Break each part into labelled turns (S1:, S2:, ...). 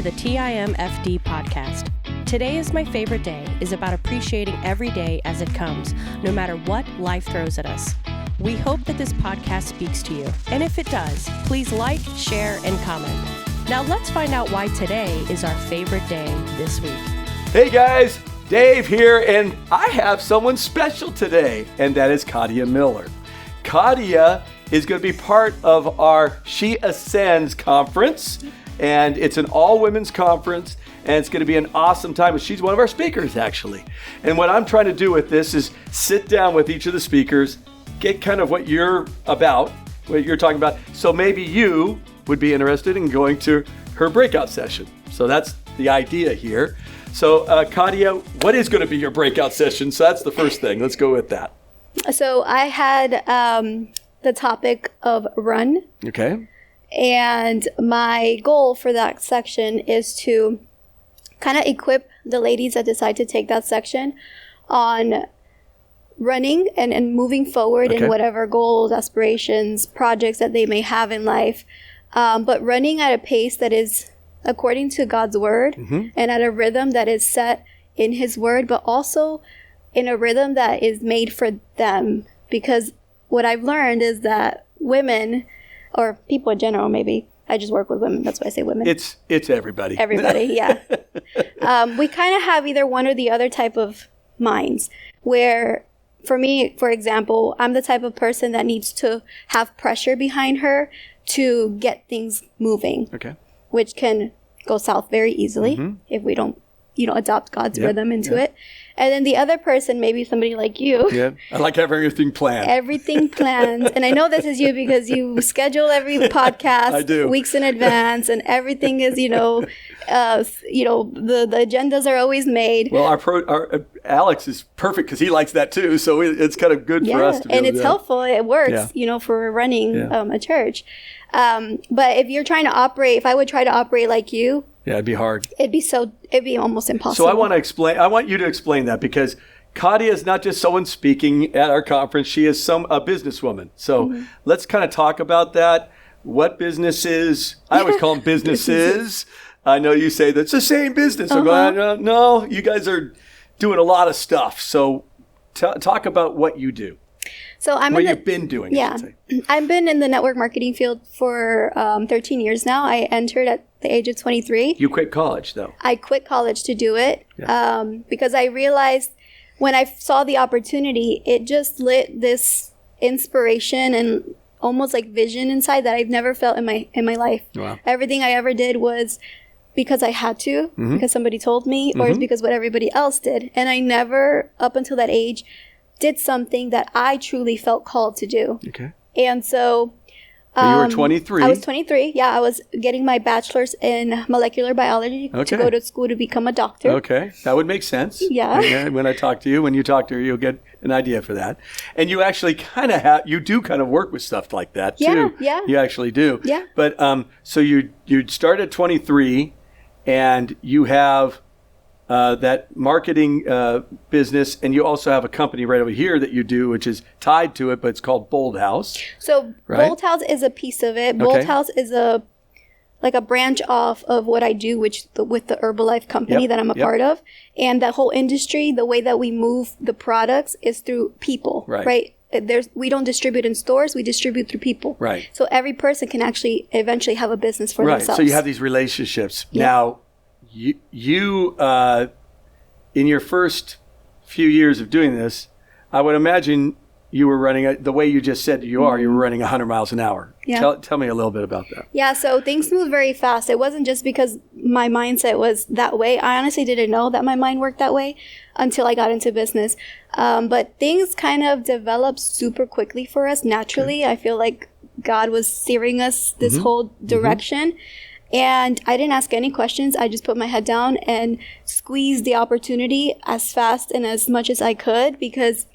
S1: the TIMFD podcast. Today is my favorite day is about appreciating every day as it comes, no matter what life throws at us. We hope that this podcast speaks to you. And if it does, please like, share, and comment. Now let's find out why today is our favorite day this week.
S2: Hey guys, Dave here, and I have someone special today, and that is Katia Miller. Katia is going to be part of our She Ascends conference, and it's an all-women's conference, and it's going to be an awesome time. She's one of our speakers, actually. And what I'm trying to do with this is sit down with each of the speakers, get kind of what you're about, what you're talking about. So maybe you would be interested in going to her breakout session. So that's the idea here. So Katia, what is going to be your breakout session? So that's the first thing. Let's go with that.
S3: So I had the topic of run.
S2: Okay.
S3: And my goal for that section is to kind of equip the ladies that decide to take that section on running and moving forward in whatever goals, aspirations, projects that they may have in life. But running at a pace that is according to God's word and at a rhythm that is set in his word, but also in a rhythm that is made for them. Because what I've learned is that women, or people in general maybe, I just work with women, that's why I say women.
S2: It's everybody.
S3: Everybody, yeah. We kind of have either one or the other type of minds, where for me, for example, I'm the type of person that needs to have pressure behind her to get things moving, which can go south very easily if we don't, adopt God's rhythm into it. And then the other person, maybe somebody like you.
S2: Yeah, I like having everything planned.
S3: Everything planned. And I know this is you because you schedule every podcast weeks in advance, and everything is, the agendas are always made.
S2: Well, our Alex is perfect because he likes that too. So it's kind of good for us to be
S3: and it's helpful. It works, for running a church. But if you're trying to operate, if I would try to operate like you,
S2: it'd be hard.
S3: It'd be almost impossible.
S2: So I want you to explain that, because Katia is not just someone speaking at our conference. She is a businesswoman. So let's kind of talk about that. What business is? I always call them businesses. I know you say that's the same business. I'm going, no, you guys are doing a lot of stuff. So talk about what you do.
S3: So
S2: you've been doing.
S3: Yeah, I've been in the network marketing field for 13 years now. I entered at the age of 23.
S2: You quit college, though.
S3: I quit college to do it because I realized when I saw the opportunity, it just lit this inspiration and almost like vision inside that I've never felt in my life. Wow. Everything I ever did was because I had to, because somebody told me, or it's because what everybody else did. And I never, up until that age, did something that I truly felt called to do. Okay. And so
S2: you were 23.
S3: I was 23. Yeah, I was getting my bachelor's in molecular biology to go to school to become a doctor.
S2: Okay, that would make sense.
S3: Yeah.
S2: When you talk to her, you'll get an idea for that. And you actually you do work with stuff like that too.
S3: Yeah.
S2: You actually do.
S3: Yeah.
S2: But so you started at 23, and you have that marketing business, and you also have a company right over here that you do, which is tied to it, but it's called Bold House.
S3: So Bold House is a piece of it. Bold House is a branch off of what I do, with the Herbalife company that I'm a part of. And that whole industry, the way that we move the products is through people, right? We don't distribute in stores, we distribute through people. Right. So every person can actually eventually have a business for themselves.
S2: Right, so you have these relationships. Yeah. Now, You in your first few years of doing this, I would imagine you were running, the way you just said you were running 100 miles an hour. Yeah. Tell me a little bit about that.
S3: Yeah, so things move very fast. It wasn't just because my mindset was that way. I honestly didn't know that my mind worked that way until I got into business. But things kind of developed super quickly for us naturally. Okay. I feel like God was steering us this whole direction. And I didn't ask any questions. I just put my head down and squeezed the opportunity as fast and as much as I could, because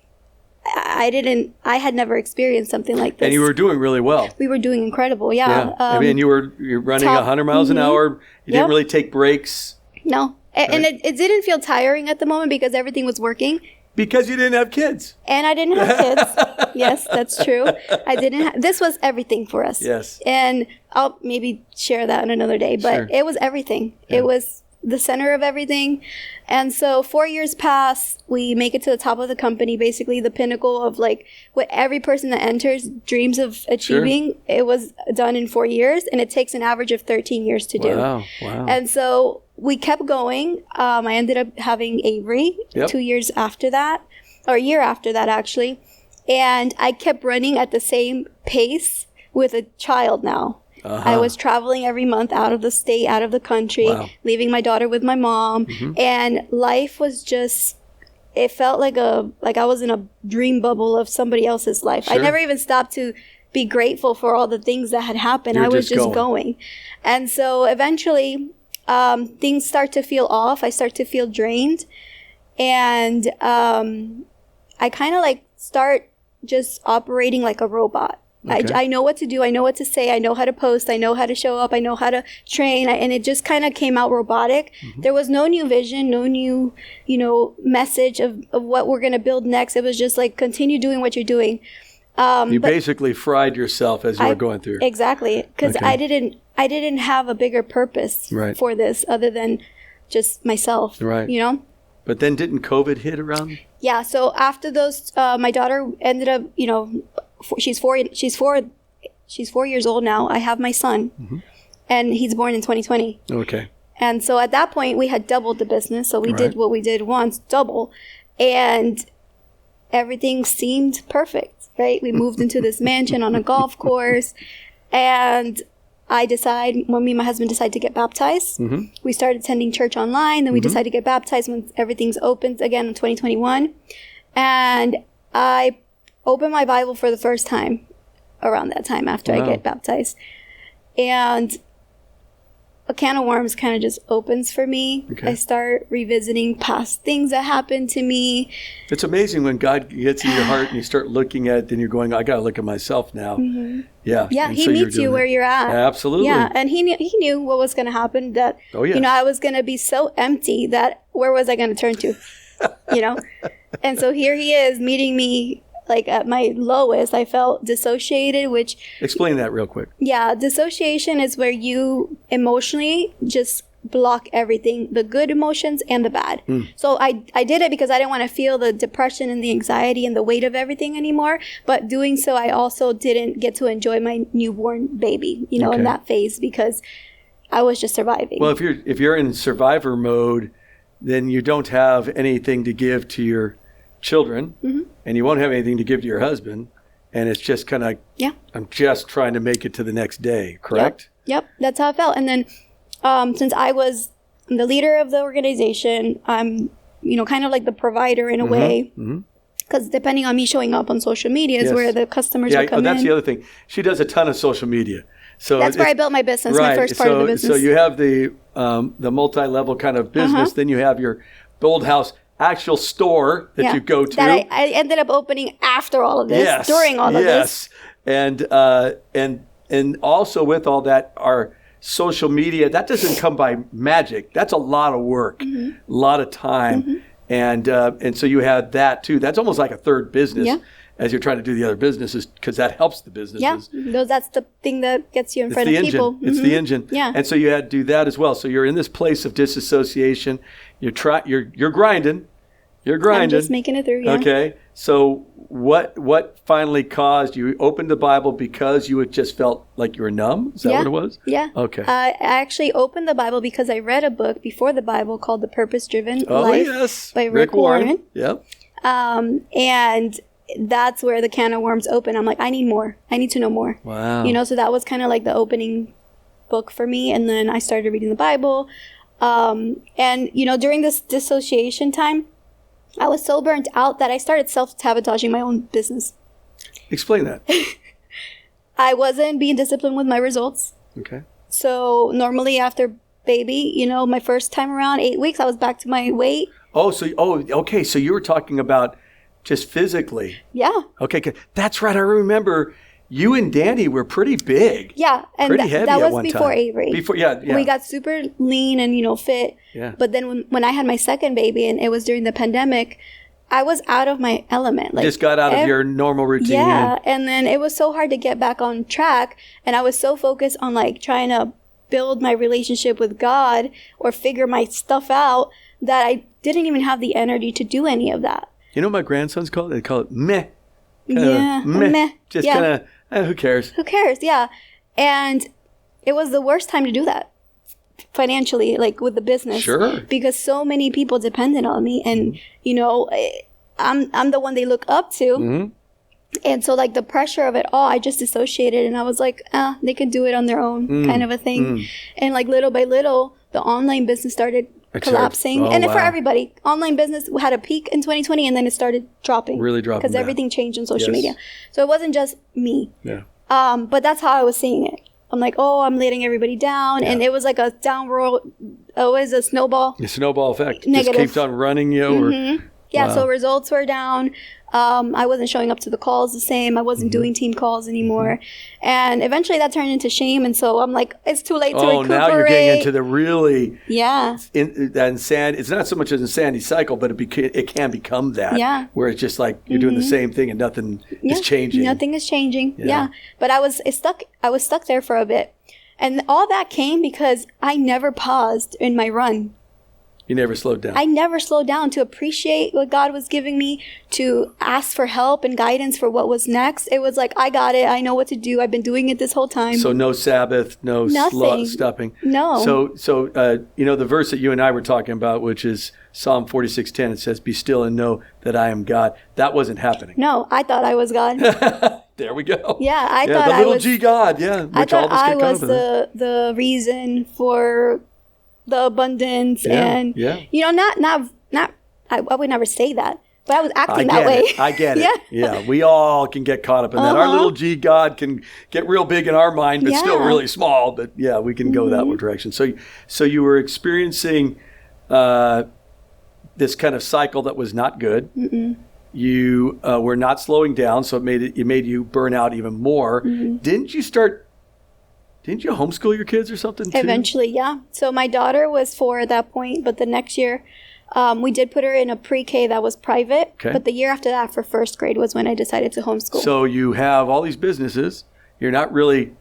S3: I had never experienced something like this.
S2: And you were doing really well.
S3: We were doing incredible, yeah.
S2: You're running 100 miles an hour. You didn't really take breaks.
S3: No. And it didn't feel tiring at the moment because everything was working.
S2: Because you didn't have kids.
S3: And I didn't have kids. Yes, that's true. I didn't have, this was everything for us.
S2: Yes.
S3: And I'll maybe share that on another day, but
S2: Sure.
S3: it was everything.
S2: Yeah.
S3: It was the center of everything. And so 4 years pass, we make it to the top of the company, basically the pinnacle of like what every person that enters dreams of achieving. Sure. It was done in 4 years, and it takes an average of 13 years to do.
S2: Wow.
S3: And so we kept going. I ended up having Avery 2 years after that, or a year after that, actually. And I kept running at the same pace with a child now. I was traveling every month out of the state, out of the country, leaving my daughter with my mom. And life was just, it felt like I was in a dream bubble of somebody else's life. Sure. I never even stopped to be grateful for all the things that had happened. I was just going. And so eventually things start to feel off. I start to feel drained. And I kind of like start just operating like a robot. Okay. I know what to do. I know what to say. I know how to post. I know how to show up. I know how to train. And it just kind of came out robotic. There was no new vision, no new, message of what we're going to build next. It was just like, continue doing what you're doing.
S2: You basically fried yourself as you were going through.
S3: Exactly. Because I didn't have a bigger purpose for this other than just myself,
S2: But then didn't COVID hit around?
S3: Yeah. So after those, my daughter ended up, she's 4 years old now. I have my son, and he's born in 2020.
S2: Okay.
S3: And so at that point, we had doubled the business. So we did what we did once, double, and everything seemed perfect, right? We moved into this mansion on a golf course, and when me and my husband decided to get baptized, we started attending church online. Then we decided to get baptized when everything's opened again in 2021. And I opened my Bible for the first time around that time after I get baptized. And a can of worms kind of just opens for me. Okay. I start revisiting past things that happened to me.
S2: It's amazing when God gets in your heart and you start looking at it and you're going, I got to look at myself now. Yeah.
S3: Yeah, He meets you where you're at.
S2: Absolutely.
S3: Yeah, and he knew what was going to happen, that, I was going to be so empty that where was I going to turn to, And so here he is meeting me like at my lowest. I felt dissociated, which...
S2: Explain that real quick.
S3: Yeah, dissociation is where you emotionally just block everything, the good emotions and the bad. So I did it because I didn't want to feel the depression and the anxiety and the weight of everything anymore. But doing so, I also didn't get to enjoy my newborn baby, in that phase, because I was just surviving.
S2: Well, if you're in survivor mode, then you don't have anything to give to your children, and you won't have anything to give to your husband, and it's just kind of I'm just trying to make it to the next day, correct?
S3: Yep, that's how I felt. And then since I was the leader of the organization, I'm kind of like the provider in a way, because depending on me showing up on social media is where the customers are coming
S2: that's
S3: in.
S2: the other thing. She does a ton of social media, so
S3: that's where I built my business, my first part of the business.
S2: So you have the multi-level kind of business, then you have your Bold House actual store that you go to.
S3: That I ended up opening after all of this, during all of this.
S2: And also with all that, our social media, that doesn't come by magic. That's a lot of work, a lot of time. And so you had that too. That's almost like a third business as you're trying to do the other businesses, because that helps the businesses.
S3: Yeah, that's the thing that gets you in front of people.
S2: It's the engine.
S3: Yeah.
S2: And so you had to do that as well. So you're in this place of disassociation. You're grinding. You're grinding.
S3: I'm just making it through,
S2: Okay. So what finally caused you opened the Bible because you had just felt like you were numb? Is that what it was?
S3: Yeah.
S2: Okay.
S3: I actually opened the Bible because I read a book before the Bible called The Purpose-Driven Life by Rick Warren.
S2: Yep.
S3: And that's where the can of worms opened. I'm like, I need more. I need to know more.
S2: Wow.
S3: So that was kind of like the opening book for me. And then I started reading the Bible. And, during this dissociation time, I was so burnt out that I started self-sabotaging my own business.
S2: Explain that.
S3: I wasn't being disciplined with my results.
S2: Okay.
S3: So normally after baby, my first time around, 8 weeks, I was back to my weight.
S2: Okay. So you were talking about just physically.
S3: Yeah.
S2: Okay. That's right. I remember you and Danny were pretty big.
S3: Yeah. And
S2: pretty heavy
S3: that was
S2: at one
S3: before
S2: time.
S3: Avery.
S2: Yeah.
S3: We got super lean and, fit.
S2: Yeah.
S3: But then when I had my second baby and it was during the pandemic, I was out of my element. Like,
S2: just got out of your normal routine.
S3: Yeah. And then it was so hard to get back on track. And I was so focused on like trying to build my relationship with God or figure my stuff out that I didn't even have the energy to do any of that.
S2: You know what my grandsons call it? They call it meh.
S3: Meh.
S2: Just kind of, who cares?
S3: Who cares? Yeah. And it was the worst time to do that financially, like with the business.
S2: Sure.
S3: Because so many people depended on me. And, you know, I'm the one they look up to.
S2: Mm-hmm.
S3: And so like the pressure of it all, I just dissociated and I was like, they can do it on their own kind of a thing. And like little by little, the online business started collapsing. And for everybody, online business had a peak in 2020 and then it started dropping.
S2: Really dropping.
S3: Because everything changed on social media. So it wasn't just me.
S2: Yeah.
S3: But that's how I was seeing it. I'm like, oh, I'm letting everybody down. And it was like a downward, always a snowball.
S2: A snowball effect.
S3: Negative.
S2: Just keeps on running you.
S3: Yeah, so results were down. I wasn't showing up to the calls the same. I wasn't doing team calls anymore. And eventually that turned into shame. And so I'm like, it's too late to recuperate.
S2: Now you're getting into the really insanity. It's not so much an insanity cycle, but it can become that.
S3: Yeah.
S2: Where it's just like you're doing the same thing and nothing is changing.
S3: Nothing is changing. Yeah. But I was stuck there for a bit. And all that came because I never paused in my run.
S2: You never slowed down.
S3: I never slowed down to appreciate what God was giving me, to ask for help and guidance for what was next. It was like, I got it. I know what to do. I've been doing it this whole time.
S2: So no Sabbath, no stopping.
S3: No.
S2: So you know, the verse that you and I were talking about, which is Psalm 46:10, it says, "Be still and know that I am God." That wasn't happening.
S3: No, I thought I was God.
S2: There we go.
S3: Yeah, I thought
S2: the
S3: I
S2: little
S3: was
S2: G God. Yeah,
S3: I thought I was the reason for the abundance and you know, I would never say that, but I was acting that way.
S2: I get it. Yeah, we all can get caught up in that. Our little G God can get real big in our mind, but still really small. But yeah, we can go that direction. So you were experiencing this kind of cycle that was not good. You were not slowing down, so it made you burn out even more. Didn't you homeschool your kids or something too?
S3: Eventually, yeah. So my daughter was 4 at that point, but the next year we did put her in a pre-K that was private. Okay. But the year after that for first grade was when I decided to homeschool.
S2: So you have all these businesses. You're not really,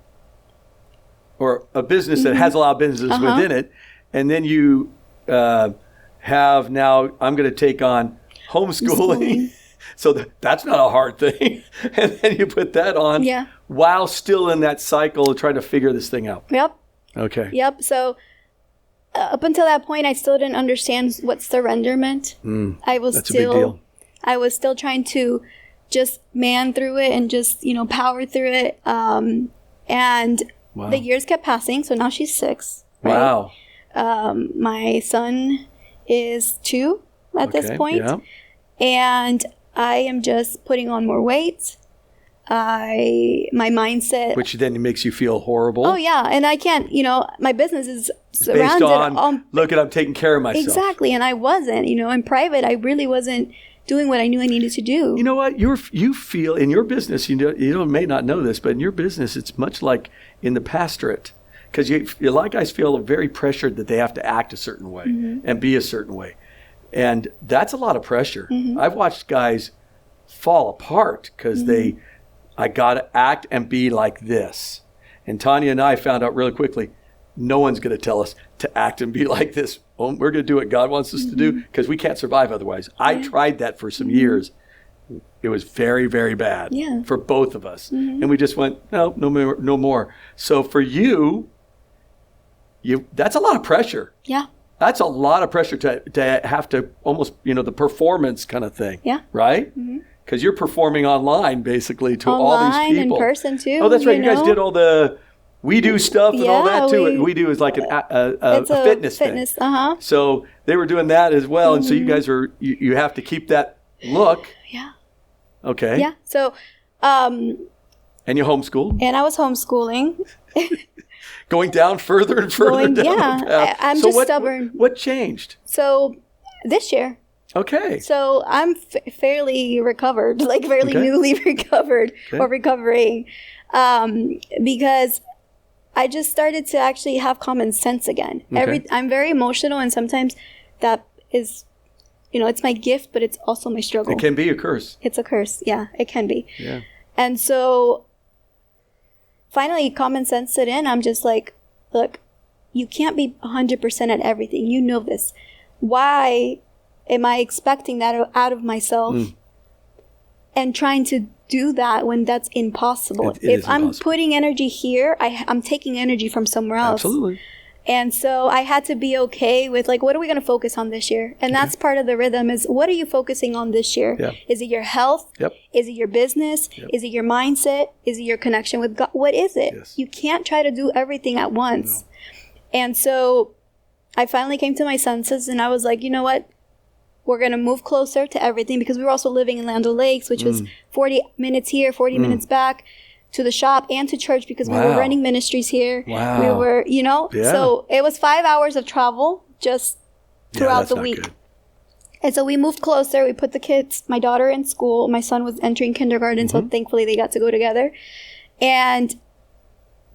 S2: or a business that has a lot of businesses within it. And then you have now, I'm going to take on homeschooling. So that's not a hard thing. And then you put that on while still in that cycle of trying to figure this thing out.
S3: Yep.
S2: Okay.
S3: Yep. So up until that point, I still didn't understand what surrender meant.
S2: That's a big deal.
S3: I was still trying to just man through it and just, you know, power through it. And the years kept passing. So now she's 6. Right? Wow. My son is 2 at this point. Yeah. And I am just putting on more weight. My mindset,
S2: which then makes you feel horrible.
S3: Oh yeah, and I can't. You know, my business is
S2: surrounded based on look at I'm taking care of myself.
S3: Exactly, and I wasn't. You know, in private, I really wasn't doing what I knew I needed to do.
S2: You know what? You feel in your business. You may not know this, but in your business, it's much like in the pastorate, because a lot of guys feel very pressured that they have to act a certain way and be a certain way. And that's a lot of pressure. I've watched guys fall apart because I got to act and be like this. And Tanya and I found out really quickly, no one's going to tell us to act and be like this. Well, we're going to do what God wants us to do because we can't survive otherwise. I tried that for some years. It was very, very bad for both of us. And we just went, no more. So for you, that's a lot of pressure.
S3: Yeah.
S2: That's a lot of pressure to have to almost, the performance kind of thing. Yeah. Right? Because you're performing online, basically, to all these people.
S3: Online, in person, too.
S2: Oh, that's right. You guys did all the We Do stuff and all that, too. We Do is like a fitness thing. So they were doing that as well. And so you guys you have to keep that look.
S3: Yeah.
S2: Okay.
S3: Yeah. So.
S2: And you homeschooled?
S3: And I was homeschooling.
S2: Going down further and further down the path.
S3: I'm just stubborn.
S2: What changed?
S3: So this year.
S2: Okay.
S3: So I'm fairly recovered, like fairly newly recovered or recovering, because I just started to actually have common sense again. I'm very emotional, and sometimes that is it's my gift, but it's also my struggle.
S2: It can be a curse.
S3: It's a curse. Yeah, it can be.
S2: Yeah.
S3: And so finally common sense set in. I'm just like, look, you can't be 100% at everything. You know this. Why am I expecting that out of myself and trying to do that when that's impossible? If I'm putting energy here, I'm taking energy from somewhere else.
S2: Absolutely.
S3: And so I had to be okay with like, what are we going to focus on this year? And that's part of the rhythm is, what are you focusing on this year?
S2: Yeah.
S3: Is it your health?
S2: Yep.
S3: Is it your business?
S2: Yep.
S3: Is it your mindset? Is it your connection with God? What is it?
S2: Yes.
S3: You can't try to do everything at once. No. And so I finally came to my senses and I was like, you know what? We're going to move closer to everything, because we were also living in Land O'Lakes, which was 40 minutes here, 40 minutes back to the shop and to church, because we were running ministries here.
S2: Wow.
S3: We were, so it was 5 hours of travel just throughout the week. Good. And so we moved closer. We put the kids, my daughter in school. My son was entering kindergarten, so thankfully they got to go together. And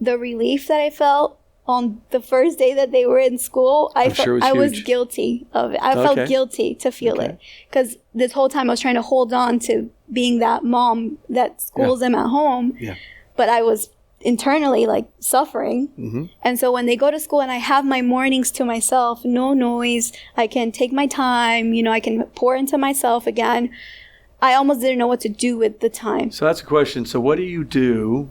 S3: the relief that I felt on the first day that they were in school, I was guilty of it. I felt guilty to feel it, because this whole time I was trying to hold on to being that mom that schools them at home. Yeah. But I was internally like suffering. And so when they go to school and I have my mornings to myself, no noise, I can take my time, I can pour into myself again. I almost didn't know what to do with the time.
S2: So that's a question. So what do you do?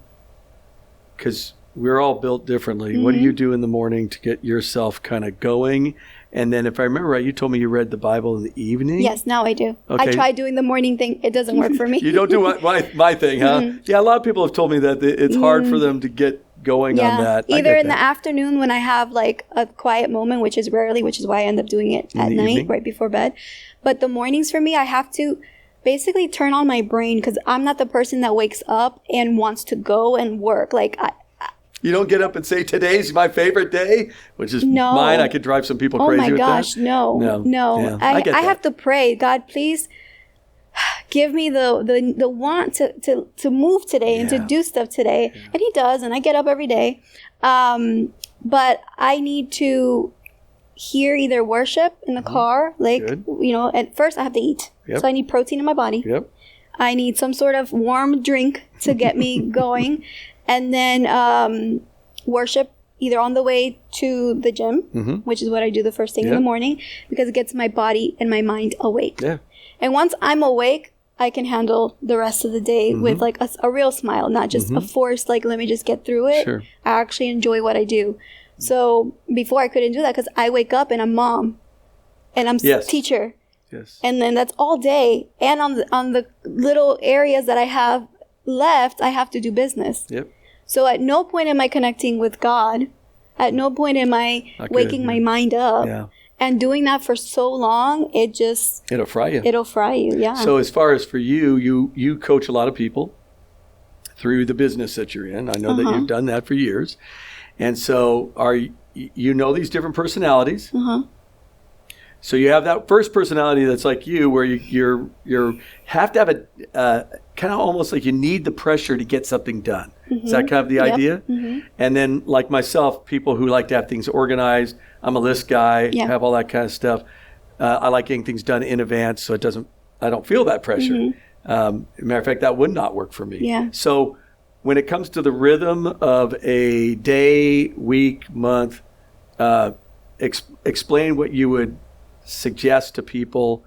S2: Because we're all built differently. What do you do in the morning to get yourself kind of going? And then if I remember right, you told me you read the Bible in the evening?
S3: Yes, now I do. Okay. I tried doing the morning thing. It doesn't work for me.
S2: You don't do my thing, huh? Yeah, a lot of people have told me that it's hard for them to get going on that.
S3: Either in the afternoon when I have like a quiet moment, which is rarely, which is why I end up doing it at night, evening? Right before bed. But the mornings for me, I have to basically turn on my brain, because I'm not the person that wakes up and wants to go and work. Like
S2: you don't get up and say, today's my favorite day, which is mine. I could drive some people crazy with that.
S3: Oh my gosh, no.
S2: Yeah, I
S3: have to pray, God, please give me the want to move today and to do stuff today. Yeah. And he does, and I get up every day. But I need to hear either worship in the car, like, at first I have to eat. Yep. So I need protein in my body. Yep. I need some sort of warm drink to get me going. And then worship either on the way to the gym, which is what I do the first thing in the morning, because it gets my body and my mind awake. Yeah. And once I'm awake, I can handle the rest of the day with like a real smile, not just a forced, like, let me just get through it. Sure. I actually enjoy what I do. So before I couldn't do that, because I wake up and I'm mom and I'm teacher. Yes. And then that's all day. And on the little areas that I have left, I have to do business. Yep. So at no point am I connecting with God. At no point am I waking my mind up. Yeah. And doing that for so long, it'll fry you. It'll fry you, yeah.
S2: So as far as for you coach a lot of people through the business that you're in. I know that you've done that for years. And so these different personalities. So you have that first personality that's like you, where you have to have a kind of almost like you need the pressure to get something done. Is that kind of the idea? And then like myself, people who like to have things organized. I'm a list guy, have all that kind of stuff. I like getting things done in advance, so I don't feel that pressure. Matter of fact, that would not work for me. Yeah. So when it comes to the rhythm of a day, week, month, explain what you would suggest to people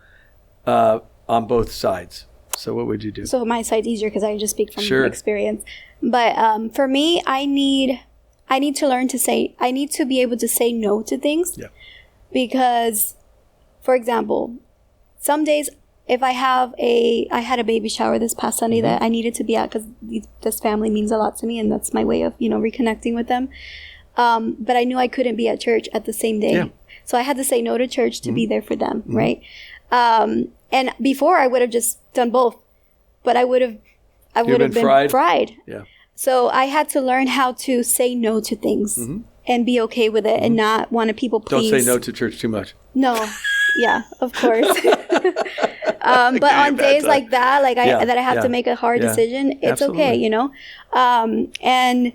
S2: on both sides. So what would you do?
S3: So my side's easier because I just speak from experience. But for me, I need to learn to say, I need to be able to say no to things. Yeah. Because, for example, some days if I had a baby shower this past Sunday that I needed to be at, because this family means a lot to me and that's my way of, reconnecting with them. But I knew I couldn't be at church at the same day. Yeah. So I had to say no to church to be there for them, right? And before I would have just done both, but I would have been fried. Yeah. So I had to learn how to say no to things and be okay with it and not want to people please.
S2: Don't say no to church too much.
S3: No. Yeah, of course. But on days like that, that I have to make a hard decision, it's okay, And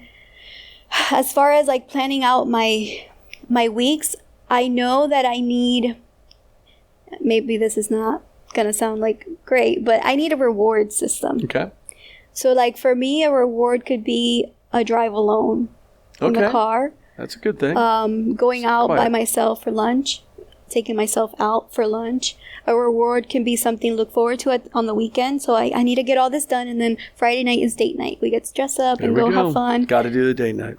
S3: as far as planning out my weeks, I know that I need, maybe this is not going to sound like great, but I need a reward system.
S2: Okay.
S3: So like for me, a reward could be a drive alone in the car.
S2: That's a good thing.
S3: Going out by myself for lunch, taking myself out for lunch. A reward can be something to look forward to on the weekend. So I need to get all this done. And then Friday night is date night. We get to dress up and go have fun.
S2: Got to do the date night.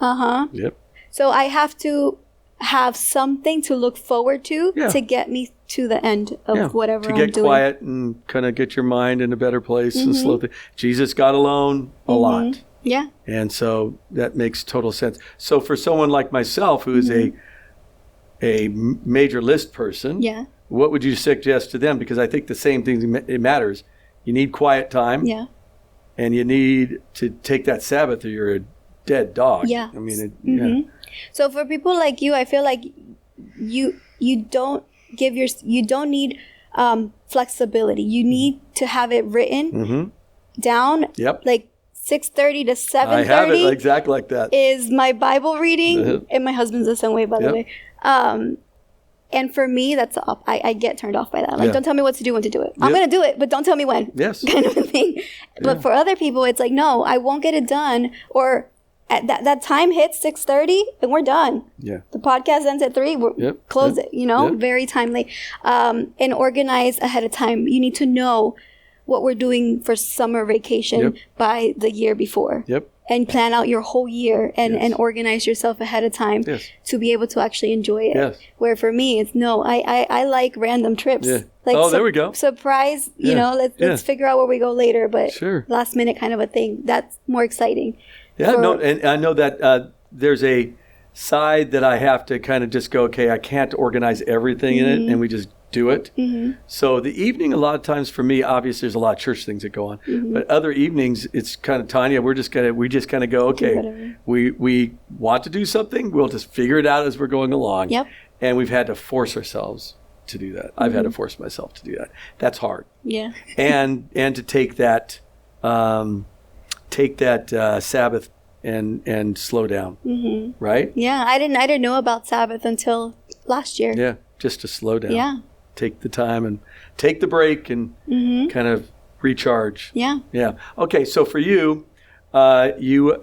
S2: Yep.
S3: So I have to have something to look forward to get me to the end of whatever I'm doing.
S2: To get quiet and kind of get your mind in a better place and slow things. Jesus got alone a lot.
S3: Yeah.
S2: And so that makes total sense. So for someone like myself who is a major list person, what would you suggest to them? Because I think the same thing it matters. You need quiet time.
S3: Yeah.
S2: And you need to take that Sabbath or you're a dead dog.
S3: Yeah.
S2: I mean,
S3: So for people like you, I feel like you don't need flexibility. You need to have it written down.
S2: Yep.
S3: Like 6:30 to 7:30.
S2: I have it exactly like that.
S3: Is my Bible reading, and my husband's the same way, by the way. And for me, that's I get turned off by that. Like, don't tell me what to do when to do it. I'm going to do it, but don't tell me when.
S2: Yes.
S3: Kind of a thing. But for other people, it's like, no, I won't get it done. Or at that time hits 6:30 and we're done.
S2: Yeah.
S3: The podcast ends at 3. We're close it, very timely. And organize ahead of time. You need to know what we're doing for summer vacation by the year before.
S2: Yep.
S3: And plan out your whole year and organize yourself ahead of time to be able to actually enjoy it.
S2: Yes.
S3: Where for me, it's I like random trips.
S2: Yeah.
S3: Like
S2: there we go.
S3: Surprise, let's figure out where we go later, but
S2: sure.
S3: Last minute kind of a thing. That's more exciting.
S2: Yeah, and I know that there's a side that I have to kind of just go, okay, I can't organize everything in it, and we just do it. So the evening, a lot of times for me, obviously there's a lot of church things that go on, but other evenings, it's kind of Tanya. We just kind of go, okay, we want to do something. We'll just figure it out as we're going along.
S3: Yep.
S2: And we've had to force ourselves to do that. I've had to force myself to do that. That's hard.
S3: Yeah.
S2: and to take that Sabbath and slow down, right?
S3: Yeah, I didn't know about Sabbath until last year.
S2: Yeah, just to slow down.
S3: Yeah.
S2: Take the time and take the break and kind of recharge.
S3: Yeah.
S2: Yeah. Okay, so for you, you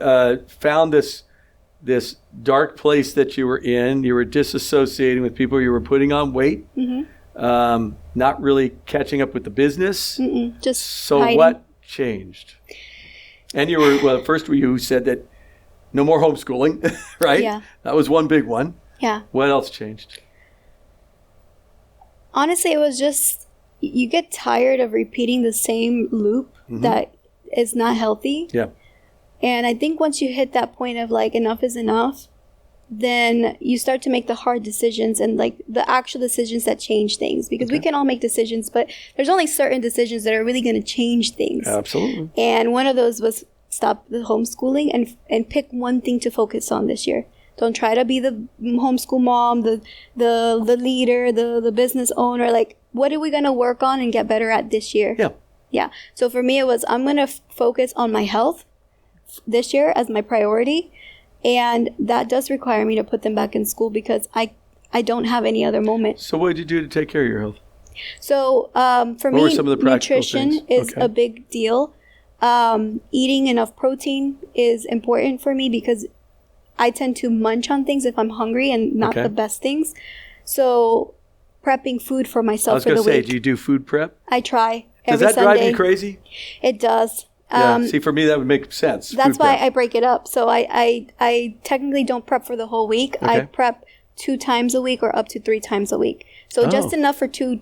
S2: found this dark place that you were in. You were disassociating with people. You were putting on weight. Not really catching up with the business.
S3: Just
S2: so
S3: hiding.
S2: What changed? And you were first you said that no more homeschooling, right?
S3: Yeah.
S2: That was one big one.
S3: Yeah.
S2: What else changed?
S3: Honestly, it was just you get tired of repeating the same loop that is not healthy.
S2: Yeah.
S3: And I think once you hit that point of like enough is enough, then you start to make the hard decisions and like the actual decisions that change things, because we can all make decisions, but there's only certain decisions that are really going to change things.
S2: Absolutely.
S3: And one of those was stop the homeschooling and pick one thing to focus on this year. Don't try to be the homeschool mom, the leader, the business owner. Like, what are we going to work on and get better at this year?
S2: Yeah.
S3: Yeah. So for me, it was, I'm going to focus on my health this year as my priority. And that does require me to put them back in school because I don't have any other moment.
S2: So what did you do to take care of your health?
S3: So for me, nutrition is a big deal. Eating enough protein is important for me because I tend to munch on things if I'm hungry and not the best things. So prepping food for myself for the week. I was going to say,
S2: do you do food prep?
S3: I try
S2: every Sunday. Does that drive you crazy?
S3: It does.
S2: Yeah. See, for me, that would make sense.
S3: That's why I break it up. So I technically don't prep for the whole week. I prep 2 times a week or up to 3 times a week. So just enough for 3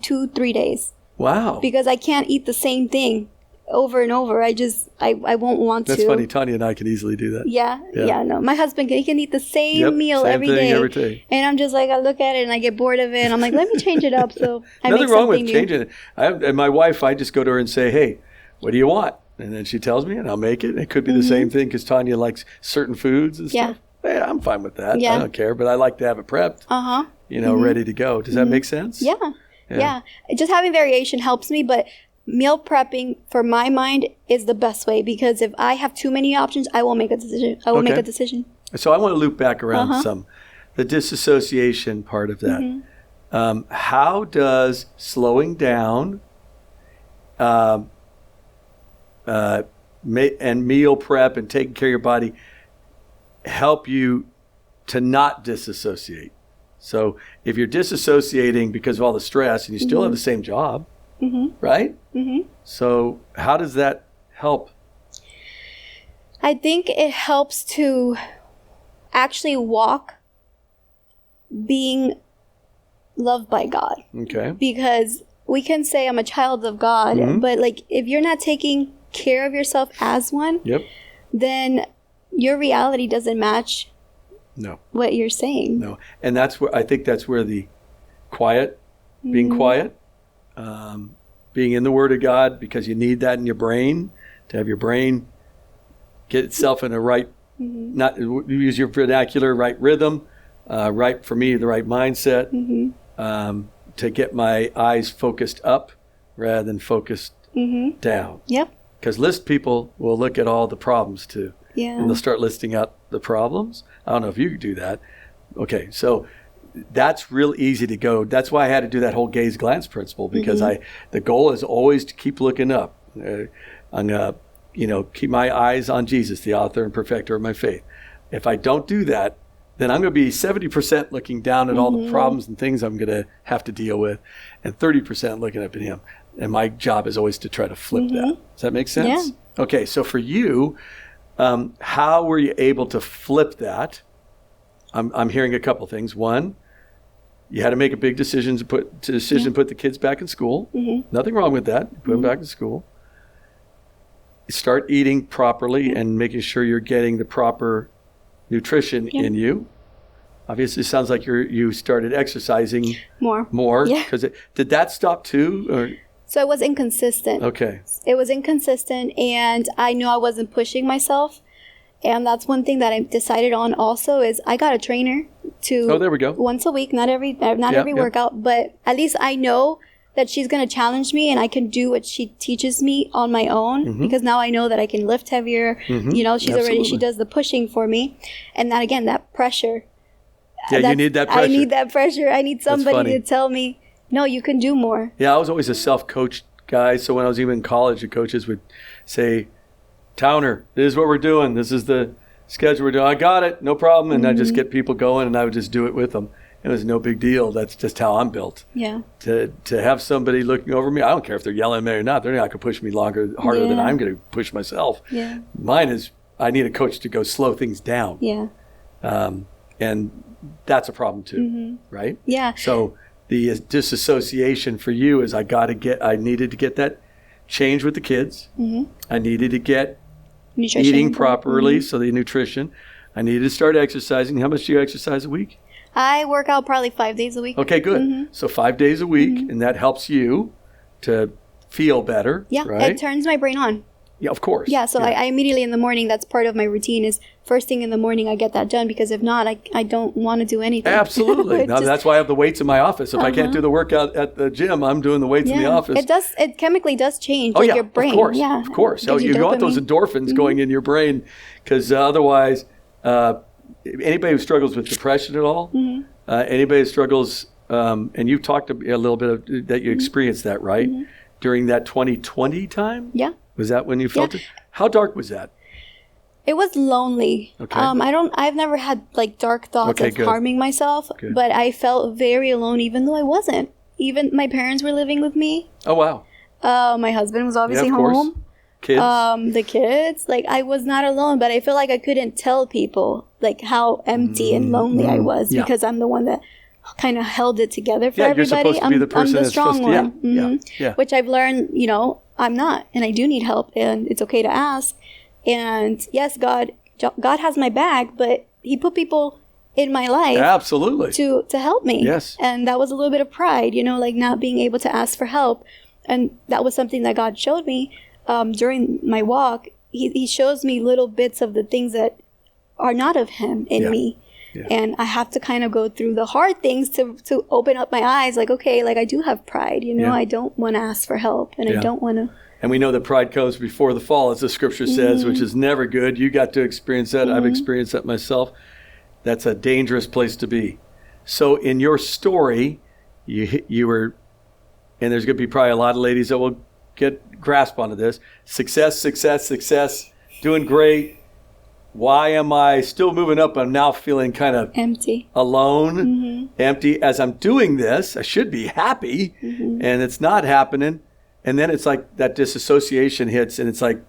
S3: days.
S2: Wow.
S3: Because I can't eat the same thing over and over. I won't want to.
S2: That's funny. Tanya and I can easily do that.
S3: Yeah. No. My husband, he can eat the same meal every day. And I'm just like, I look at it and I get bored of it. And I'm like, let me change it up. So I
S2: Nothing
S3: make
S2: wrong with
S3: something
S2: changing it. And my wife, I just go to her and say, hey, what do you want? And then she tells me and I'll make it. And it could be the same thing because Tanya likes certain foods and stuff. Yeah, I'm fine with that. I don't care. But I like to have it prepped, ready to go. Does that make sense?
S3: Yeah. Just having variation helps me. But meal prepping, for my mind, is the best way. Because if I have too many options, I won't make a decision. Make a decision.
S2: So I want to loop back around the disassociation part of that. How does slowing down and meal prep and taking care of your body help you to not disassociate? So if you're disassociating because of all the stress and you still have the same job, right? So how does that help?
S3: I think it helps to actually walk being loved by God.
S2: Okay.
S3: Because we can say I'm a child of God, but like if you're not taking care of yourself as one, then your reality doesn't match what you're saying.
S2: No. And that's where I think that's where the quiet, being quiet, being in the Word of God, because you need that in your brain to have your brain get itself in a right, not use your vernacular, right rhythm, right, for me, the right mindset, to get my eyes focused up rather than focused down.
S3: Yep.
S2: Because list people will look at all the problems too.
S3: Yeah.
S2: And they'll start listing out the problems. I don't know if you could do that. Okay, so that's real easy to go. That's why I had to do that whole gaze glance principle, because the goal is always to keep looking up. I'm gonna, keep my eyes on Jesus, the author and perfecter of my faith. If I don't do that, then I'm going to be 70% looking down at all the problems and things I'm going to have to deal with, and 30% looking up at Him. And my job is always to try to flip that. Does that make sense? Yeah. Okay, so for you, how were you able to flip that? I'm hearing a couple things. One, you had to make a big decision to put the kids back in school. Nothing wrong with that. Put them back in school. Start eating properly and making sure you're getting the proper nutrition in you. Obviously, it sounds like you started exercising more.
S3: Yeah.
S2: Did that stop too? Or?
S3: So it was inconsistent.
S2: Okay.
S3: It was inconsistent, and I knew I wasn't pushing myself. And that's one thing that I decided on also is I got a trainer to.
S2: Oh, there we go.
S3: Once a week, not every workout, but at least I know that she's going to challenge me and I can do what she teaches me on my own, because now I know that I can lift heavier. She does the pushing for me. And that, again, that pressure.
S2: Yeah, you need that pressure.
S3: I need that pressure. I need somebody to tell me, no, you can do more.
S2: Yeah, I was always a self-coached guy. So when I was even in college, the coaches would say, Towner, this is what we're doing. This is the schedule we're doing. I got it. No problem. And I just get people going, and I would just do it with them. It was no big deal. That's just how I'm built.
S3: Yeah.
S2: To have somebody looking over me, I don't care if they're yelling at me or not. They're not going to push me harder than I'm going to push myself.
S3: Yeah.
S2: Mine is, I need a coach to go slow things down.
S3: Yeah.
S2: And that's a problem too, right?
S3: Yeah.
S2: So the disassociation for you is I needed to get that change with the kids. I needed to get nutrition, eating properly, so the nutrition. I needed to start exercising. How much do you exercise a week?
S3: I work out probably 5 days a week.
S2: Okay, good. So 5 days a week, and that helps you to feel better.
S3: Yeah,
S2: right?
S3: It turns my brain on.
S2: Yeah, of course.
S3: Yeah, so I immediately in the morning, that's part of my routine is first thing in the morning I get that done, because if not, I don't want to do anything.
S2: Absolutely. Now that's why I have the weights in my office. If I can't do the workout at the gym, I'm doing the weights in the office.
S3: It chemically does change your brain.
S2: Of course. So you want those endorphins going in your brain, because otherwise, anybody who struggles with depression at all, anybody who struggles, and you've talked a little bit that you experienced that, right? During that 2020 time?
S3: Yeah.
S2: Was that when you felt it? How dark was that?
S3: It was lonely.
S2: Okay.
S3: I've never had like dark thoughts of harming myself, but I felt very alone even though I wasn't. Even my parents were living with me.
S2: Oh, wow.
S3: My husband was obviously home.
S2: Kids.
S3: The kids. Like I was not alone, but I feel like I couldn't tell people like how empty and lonely I was because I'm the one that kind of held it together for everybody.
S2: You're supposed to be the person
S3: I'm the
S2: that's
S3: strong
S2: supposed
S3: one.
S2: Yeah.
S3: Which I've learned, I'm not, and I do need help, and it's okay to ask. And yes, God has my back, but He put people in my life
S2: absolutely
S3: to help me.
S2: Yes.
S3: And that was a little bit of pride, like not being able to ask for help. And that was something that God showed me during my walk. He shows me little bits of the things that are not of Him in me. Yeah. And I have to kind of go through the hard things to open up my eyes. Like, okay, like I do have pride, I don't want to ask for help, and I don't want to.
S2: And we know that pride comes before the fall, as the scripture says, which is never good. You got to experience that. I've experienced that myself. That's a dangerous place to be. So in your story, you were, and there's going to be probably a lot of ladies that will get grasp onto this. Success, doing great. Why am I still moving up? I'm now feeling kind of
S3: empty,
S2: alone, empty. As I'm doing this, I should be happy, and it's not happening. And then it's like that disassociation hits, and it's like,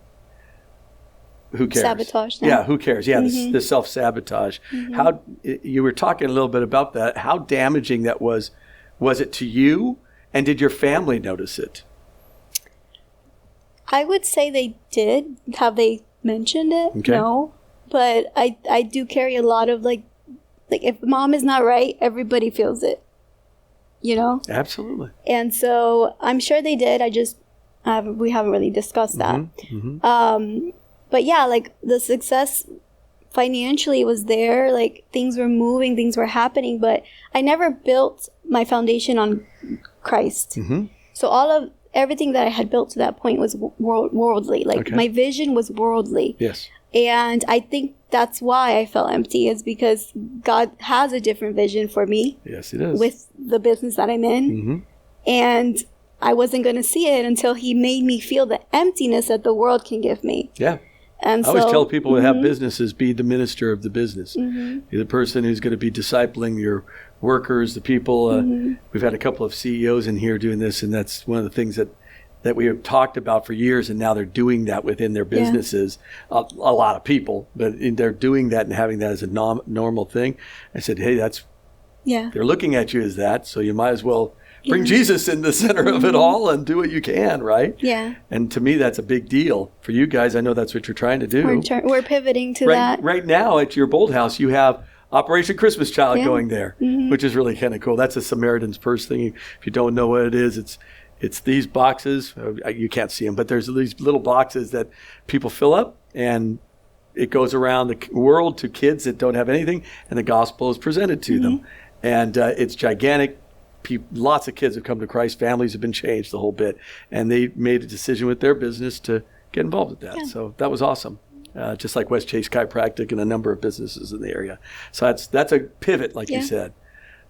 S2: who cares?
S3: Sabotage. Now.
S2: Yeah, who cares? Yeah, this self-sabotage. How you were talking a little bit about that. How damaging that was it to you? And did your family notice it?
S3: I would say they did. Have they mentioned it?
S2: Okay.
S3: No. But I do carry a lot of like if mom is not right, everybody feels it. You know?
S2: Absolutely.
S3: And so I'm sure they did. We haven't really discussed that. But yeah, like the success financially was there. Like things were moving, things were happening, but I never built my foundation on Christ. So everything that I had built to that point was worldly. Like my vision was worldly.
S2: Yes.
S3: And I think that's why I felt empty, is because God has a different vision for me.
S2: Yes, He does.
S3: With the business that I'm in. And I wasn't going to see it until He made me feel the emptiness that the world can give me.
S2: Yeah.
S3: And
S2: I always tell people who have businesses, be the minister of the business. Be the person who's going to be discipling your workers, the people. We've had a couple of CEOs in here doing this, and that's one of the things that we have talked about for years, and now they're doing that within their businesses. A lot of people, but they're doing that and having that as a normal thing. I said, hey, they're looking at you as that, so you might as well bring Jesus in the center of it all and do what you can, right?
S3: Yeah.
S2: And to me, that's a big deal. For you guys, I know that's what you're trying to do.
S3: We're pivoting to that. Right
S2: now at your Bold House, you have Operation Christmas Child going there, which is really kind of cool. That's a Samaritan's Purse thing. If you don't know what it is, it's these boxes. You can't see them, but there's these little boxes that people fill up, and it goes around the world to kids that don't have anything, and the gospel is presented to them. And it's gigantic. Lots of kids have come to Christ. Families have been changed, the whole bit. And they made a decision with their business to get involved with that. Yeah. So that was awesome. Just like West Chase Chiropractic and a number of businesses in the area. So that's a pivot, like you said.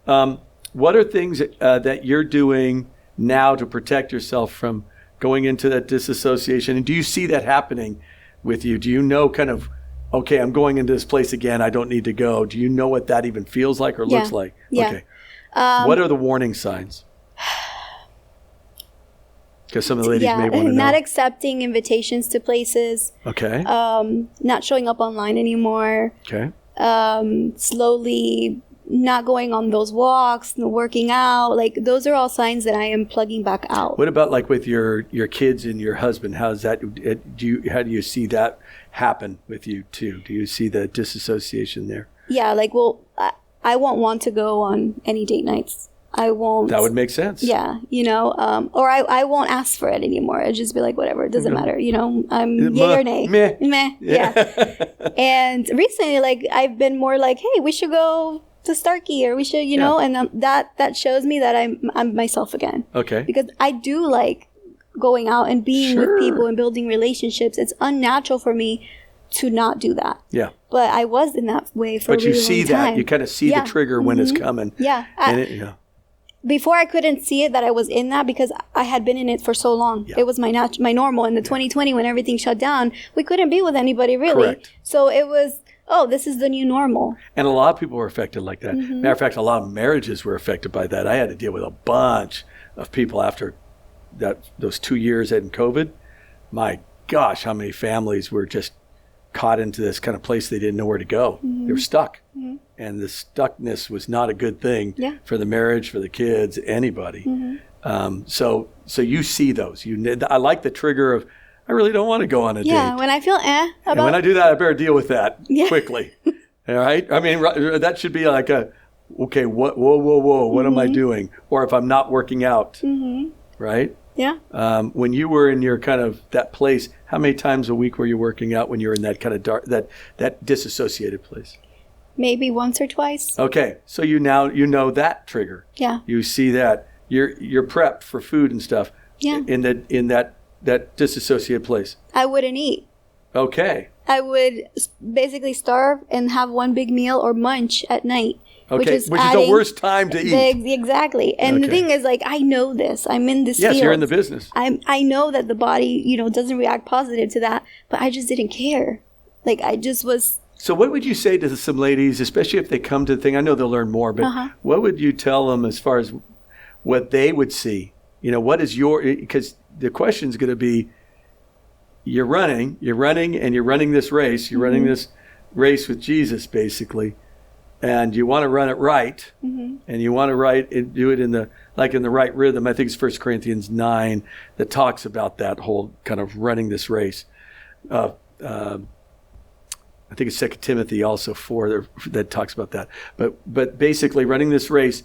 S2: What are things that you're doing now to protect yourself from going into that disassociation? And do you see that happening with you? Do you know kind of, okay, I'm going into this place again, I don't need to go. Do you know what that even feels like or looks like?
S3: Yeah.
S2: Okay. What are the warning signs? Because some of the ladies may want to know.
S3: Not accepting invitations to places.
S2: Okay.
S3: Not showing up online anymore.
S2: Okay.
S3: Slowly not going on those walks, working out. Like those are all signs that I am plugging back out.
S2: What about like with your kids and your husband? How's that? How do you see that happen with you too? Do you see the disassociation there? Yeah.
S3: Like, I won't want to go on any date nights. I won't.
S2: That would make sense.
S3: Yeah, or I won't ask for it anymore. I'd just be like, whatever, it doesn't matter. I'm yay or nay. Meh. Yeah. And recently, like, I've been more like, hey, we should go to Starkey, or we should, and that shows me that I'm myself again.
S2: Okay.
S3: Because I do like going out and being with people and building relationships. It's unnatural for me to not do that.
S2: Yeah.
S3: But I was in that way for a really long time. But you see that.
S2: You kind of see the trigger when it's coming.
S3: Yeah. Before I couldn't see it that I was in that because I had been in it for so long. Yeah. It was my normal. In the 2020 when everything shut down, we couldn't be with anybody really.
S2: Correct.
S3: So it was, this is the new normal.
S2: And a lot of people were affected like that. Matter of fact, a lot of marriages were affected by that. I had to deal with a bunch of people after those 2 years in COVID. My gosh, how many families were just caught into this kind of place they didn't know where to go. They were stuck. And the stuckness was not a good thing for the marriage, for the kids, anybody. So you see those. I like the trigger of, I really don't want to go on a date.
S3: Yeah, when I feel
S2: and when I do that, I better deal with that quickly. All right? I mean, that should be like okay, whoa, what am I doing? Or if I'm not working out, right?
S3: Yeah.
S2: When you were in your kind of that place, how many times a week were you working out when you were in that kind of dark, that disassociated place?
S3: Maybe once or twice.
S2: Okay, so you know that trigger.
S3: Yeah.
S2: You see that you're prepped for food and stuff.
S3: Yeah.
S2: In that disassociated place.
S3: I wouldn't eat.
S2: Okay.
S3: I would basically starve and have one big meal or munch at night.
S2: which is the worst time to eat.
S3: Exactly. And the thing is, like, I know this. I'm in this field.
S2: Yes, you're in the business.
S3: I know that the body, doesn't react positive to that, but I just didn't care. Like, I just was... So
S2: what would you say to some ladies, especially if they come to the thing? I know they'll learn more, but what would you tell them as far as what they would see? What is because the question is going to be, you're running this race. You're running this race with Jesus, basically. And you want to run it right, and you want to do it in the right rhythm. I think it's 1 Corinthians 9 that talks about that whole kind of running this race. I think it's 2 Timothy also 4 that talks about that. But basically running this race,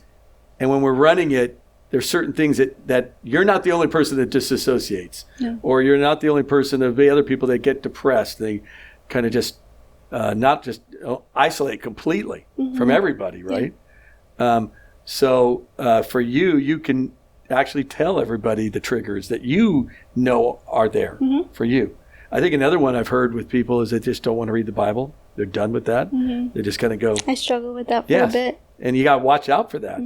S2: and when we're running it, there's certain things that you're not the only person that disassociates, or you're not the only person. There'll be other people that get depressed. They kind of just not just isolate completely from everybody, right? So for you can actually tell everybody the triggers that are there for you. I think another one I've heard with people is they just don't want to read the Bible. They're done with that. They're just going to go.
S3: I struggle with that for a bit.
S2: And you got to watch out for that.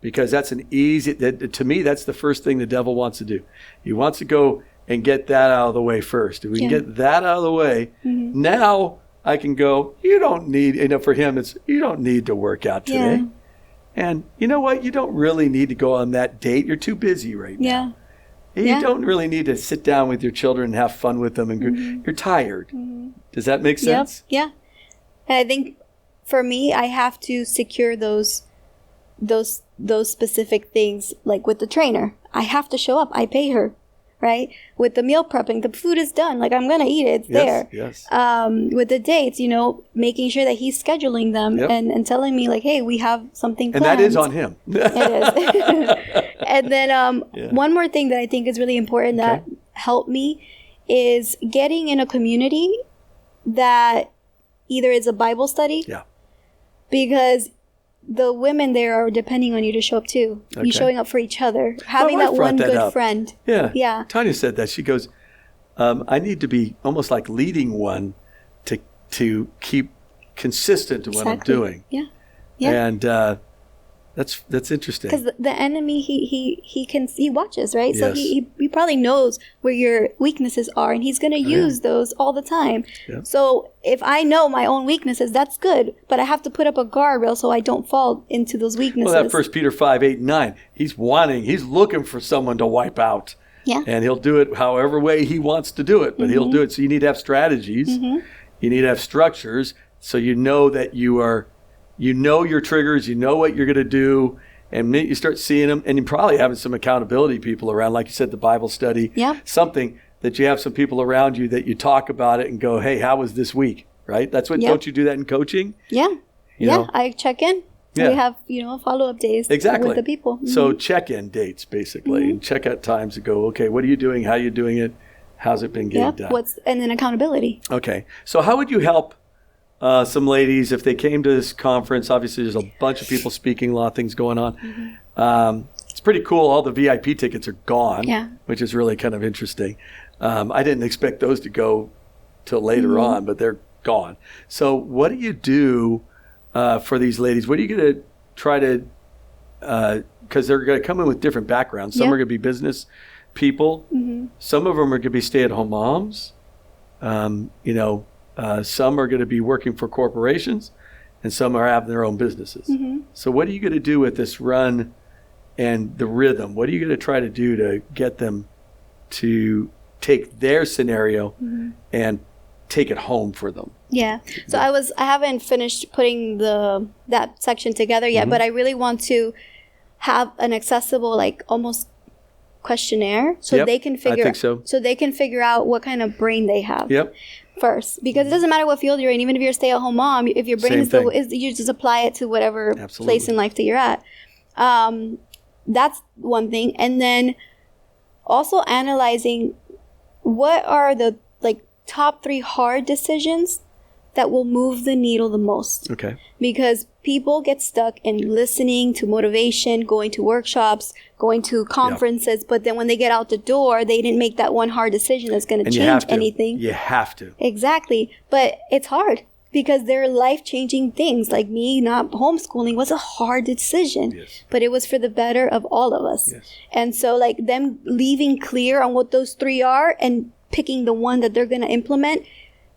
S2: Because that's to me, that's the first thing the devil wants to do. He wants to go and get that out of the way first. If we can get that out of the way, now I can go, you don't need, for him, you don't need to work out today. Yeah. And you know what? You don't really need to go on that date. You're too busy right now. You don't really need to sit down with your children and have fun with them. And you're tired. Does that make sense?
S3: Yeah. And I think for me, I have to secure those specific things, like with the trainer. I have to show up. I pay her, right? With the meal prepping, the food is done. Like, I'm going to eat it. It's there.
S2: Yes.
S3: With the dates, making sure that he's scheduling them and telling me, like, hey, we have something planned.
S2: And that is on him.
S3: It is. And then one more thing that I think is really important that helped me is getting in a community that either is a Bible study. Yeah. Because the women there are depending on you to show up too. Okay. You showing up for each other. Having that one good friend.
S2: Yeah. Yeah. Tanya said that. She goes, I need to be almost like leading one to keep consistent to what I'm doing. Yeah. Yeah. And that's interesting.
S3: Because the enemy, he watches, right? Yes. So he probably knows where your weaknesses are, and he's going to use those all the time. Yeah. So if I know my own weaknesses, that's good. But I have to put up a guardrail so I don't fall into those weaknesses.
S2: Well, that 1 Peter 5, 8, and 9, he's looking for someone to wipe out. Yeah. And he'll do it however way he wants to do it, but he'll do it. So you need to have strategies. You need to have structures so you know that you know your triggers, you know what you're going to do, and you start seeing them, and you're probably having some accountability people around, like you said, the Bible study, something that you have some people around you that you talk about it and go, hey, how was this week, right? That's what, don't you do that in coaching?
S3: Yeah. You know? I check in. Yeah. We have, follow-up days with the people.
S2: So check-in dates, basically, and check out times to go, okay, what are you doing? How are you doing it? How's it been getting done?
S3: And then accountability.
S2: Okay. So how would you help some ladies, if they came to this conference? Obviously, there's a bunch of people speaking, a lot of things going on. It's pretty cool. All the VIP tickets are gone, which is really kind of interesting. I didn't expect those to go till later on, but they're gone. So what do you do for these ladies? What are you going to try to, because they're going to come in with different backgrounds. Some are going to be business people. Some of them are going to be stay-at-home moms. Some are going to be working for corporations, and some are having their own businesses. So what are you going to do with this run and the rhythm? What are you going to try to do to get them to take their scenario and take it home for them?
S3: Yeah. So I haven't finished putting that section together yet, but I really want to have an accessible, like, almost questionnaire so they can figure out what kind of brain they have. First, because it doesn't matter what field you're in. Even if you're a stay-at-home mom, if your brain you just apply it to whatever place in life that you're at. That's one thing. And then also analyzing what are the top 3 hard decisions that will move the needle the most. Okay. Because people get stuck in listening to motivation, going to workshops, going to conferences, but then when they get out the door, they didn't make that one hard decision that's going to change anything.
S2: You have to.
S3: Exactly. But it's hard. because they're life-changing things. Like me not homeschooling was a hard decision,
S2: Yes.
S3: but it was for the better of all of us.
S2: Yes.
S3: And so like them leaving clear on what those 3 are and picking the one that they're going to implement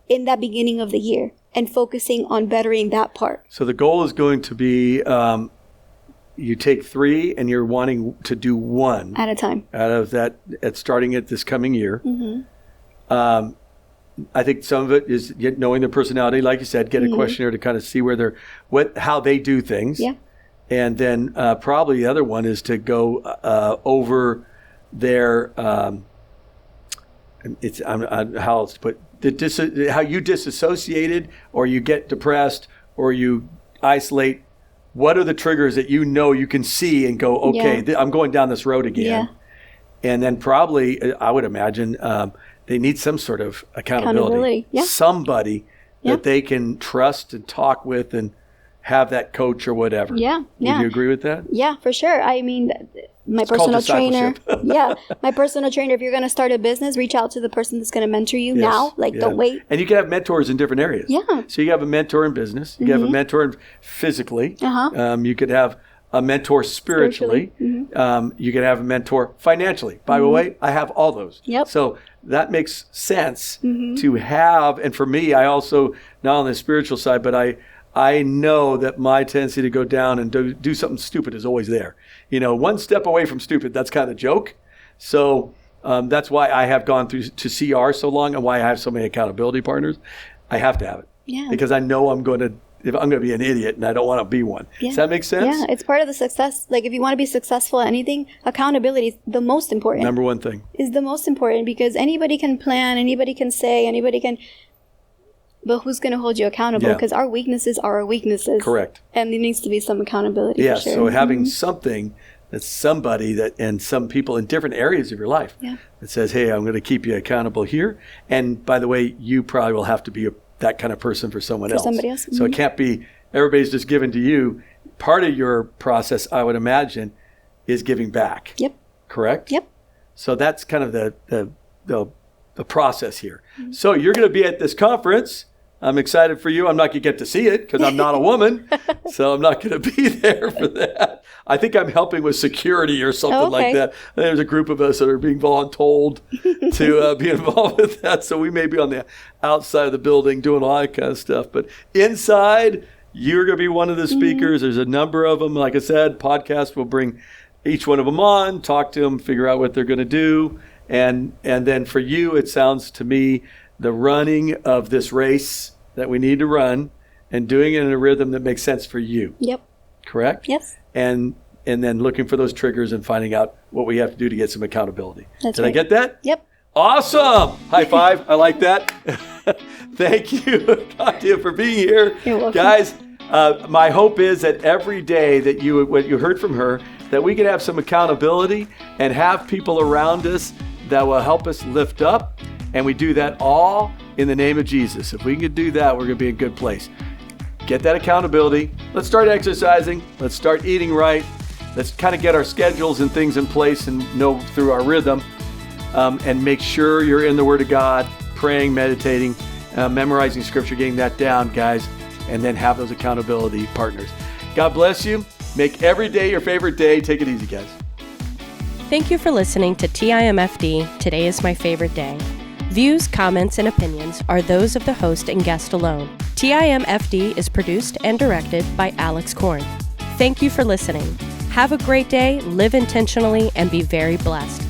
S3: in that beginning of the year and focusing on bettering that part.
S2: So the goal is going to be you take 3 and you're wanting to do 1
S3: At a time.
S2: out of that at starting it this coming year.
S3: Mm-hmm.
S2: I think some of it is knowing their personality, like you said, get a questionnaire to kind of see where how they do things.
S3: Yeah.
S2: And then probably the other one is to go over their how else to put how you disassociated or you get depressed or you isolate. What are the triggers that you know you can see and go, okay, I'm going down this road again.
S3: Yeah.
S2: And then probably I would imagine they need some sort of accountability.
S3: Yeah.
S2: Somebody that they can trust and talk with and have that coach or whatever.
S3: Yeah.
S2: Would you agree with that?
S3: Yeah, for sure. I mean, my
S2: It's called
S3: personal trainer.
S2: discipleship.
S3: My personal trainer. If you're going to start a business, reach out to the person that's going to mentor you now. Like, don't wait.
S2: And you can have mentors in different areas.
S3: Yeah.
S2: So you have a mentor in business. You can have a mentor physically. You could have a mentor spiritually. You can have a mentor financially. By the way, I have all those.
S3: Yep.
S2: So that makes sense to have. And for me, I also, not on the spiritual side, but I know that my tendency to go down and do something stupid is always there. You know, one step away from stupid, that's kind of a joke. So that's why I have gone through to CR so long and why I have so many accountability partners. I have to have it.
S3: Yeah.
S2: Because I know I'm going to be an idiot and I don't want to be one.
S3: Yeah.
S2: Does that make sense?
S3: Yeah, it's part of the success. Like, if you want to be successful at anything, accountability is the most important.
S2: Number one thing.
S3: Is the most important, because anybody can plan, anybody can say, anybody can... But who's going to hold you accountable?
S2: Yeah.
S3: Because our weaknesses are our weaknesses.
S2: Correct.
S3: And there needs to be some accountability.
S2: Yeah,
S3: for sure.
S2: so having something that's somebody and some people in different areas of your life that says, hey, I'm going to keep you accountable here. And by the way, you probably will have to be that kind of person for someone else.
S3: Somebody else.
S2: So it can't be everybody's just given to you. Part of your process, I would imagine, is giving back.
S3: Yep.
S2: Correct?
S3: Yep.
S2: So that's kind of the process here. So you're going to be at this conference. I'm excited for you. I'm not going to get to see it because I'm not a woman, so I'm not going to be there for that. I think I'm helping with security or something like that. There's a group of us that are being voluntold to be involved with that, so we may be on the outside of the building doing all that kind of stuff. But inside, you're going to be one of the speakers. There's a number of them. Like I said, podcast will bring each one of them on, talk to them, figure out what they're going to do. And then for you, it sounds to me the running of this race that we need to run and doing it in a rhythm that makes sense for you.
S3: Yep.
S2: Correct?
S3: Yes.
S2: And then looking for those triggers and finding out what we have to do to get some accountability.
S3: That's
S2: Did
S3: right.
S2: I get that?
S3: Yep.
S2: Awesome. High five. I like that. Thank you, Katia, for being here.
S3: You're welcome.
S2: Guys, my hope is that every day that what you heard from her, that we can have some accountability and have people around us that will help us lift up. And we do that all in the name of Jesus. If we can do that, we're going to be in a good place. Get that accountability. Let's start exercising. Let's start eating right. Let's kind of get our schedules and things in place and know through our rhythm. And make sure you're in the Word of God, praying, meditating, memorizing Scripture, getting that down, guys. And then have those accountability partners. God bless you. Make every day your favorite day. Take it easy, guys.
S1: Thank you for listening to TIMFD, Today is My Favorite Day. Views, comments, and opinions are those of the host and guest alone. TIMFD is produced and directed by Alex Korn. Thank you for listening. Have a great day, live intentionally, and be very blessed.